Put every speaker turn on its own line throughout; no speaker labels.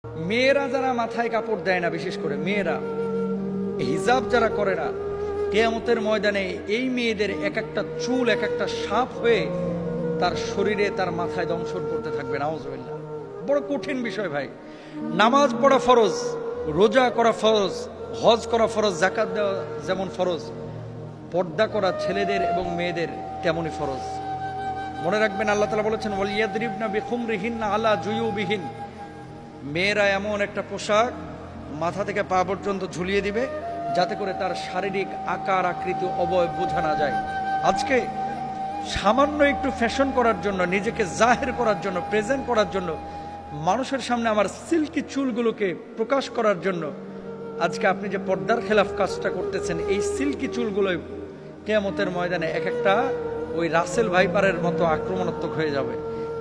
মেয়েরা যারা মাথায় কাপড় দেয় না, বিশেষ করে মেয়েরা হিজাব যারা করে না, কিয়ামতের ময়দানে এই মেয়েদের এক একটা চুল এক একটা সাপ হয়ে তার শরীরে তার মাথায় দংশন করতে থাকবে। নাউজুবিল্লাহ। বড় কঠিন বিষয় ভাই। নামাজ পড়া ফরজ, রোজা করা ফরজ, হজ করা ফরজ, যাকাত দেওয়া যেমন ফরজ, পর্দা করা ছেলেদের এবং মেয়েদের তেমনই ফরজ। মনে রাখবেন, আল্লাহ তাআলা বলেছেন ওয়ালিয়াদরিবনা বিখুমরিহিন্না আলা জুয়ুবিহিন, মেয়েরা এমন একটা পোশাক মাথা থেকে পা পর্যন্ত ঝুলিয়ে দিবে যাতে করে তার শারীরিক আকার আকৃতি অবয়ব বোঝা না যায়। আজকে সামান্য একটু ফ্যাশন করার জন্য, নিজেকে জাহের করার জন্য, প্রেজেন্ট করার জন্য, মানুষের সামনে আমার সিল্কি চুলগুলোকে প্রকাশ করার জন্য আজকে আপনি যে পর্দার খেলাফ কাজটা করতেছেন, এই সিল্কি চুলগুলোই কিয়ামতের ময়দানে এক একটা ওই রাসেল ভাইপারের মতো আক্রমণাত্মক হয়ে যাবে।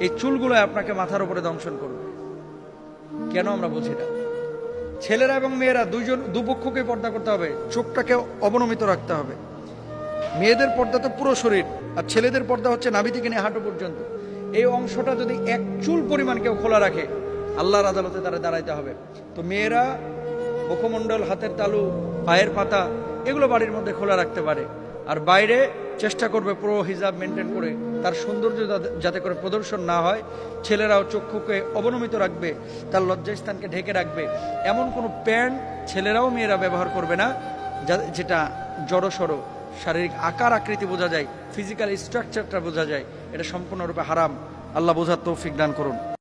এই চুলগুলো আপনাকে মাথার উপরে দংশন করবে। কেন আমরা বুঝি না? ছেলেরা এবং মেয়েরা দুপক্ষকে পর্দা করতে হবে, চোখটাকে অবনমিত রাখতে হবে। মেয়েদের পর্দা তো পুরো শরীর, আর ছেলেদের পর্দা হচ্ছে নাভি থেকে নিয়ে হাঁটু পর্যন্ত। এই অংশটা যদি এক চুল পরিমাণ কেউ খোলা রাখে, আল্লাহর আদালতে তারা দাঁড়াইতে হবে। তো মেয়েরা মুখমণ্ডল, হাতের তালু, পায়ের পাতা এগুলো বাড়ির মধ্যে খোলা রাখতে পারে, আর বাইরে চেষ্টা করবে পুরো হিজাব মেনটেন করে তার সৌন্দর্য যাতে করে প্রদর্শন না হয়। ছেলেরাও চক্ষুকে অবনমিত রাখবে, তার লজ্জাস্থানকে ঢেকে রাখবে। এমন কোনো প্যান্ট ছেলেরাও মেয়েরা ব্যবহার করবে না যেটা জড়সড় শারীরিক আকার আকৃতি বোঝা যায়, ফিজিক্যাল স্ট্রাকচারটা বোঝা যায়। এটা সম্পূর্ণরূপে হারাম। আল্লাহ বোঝার তৌফিক দান করুন।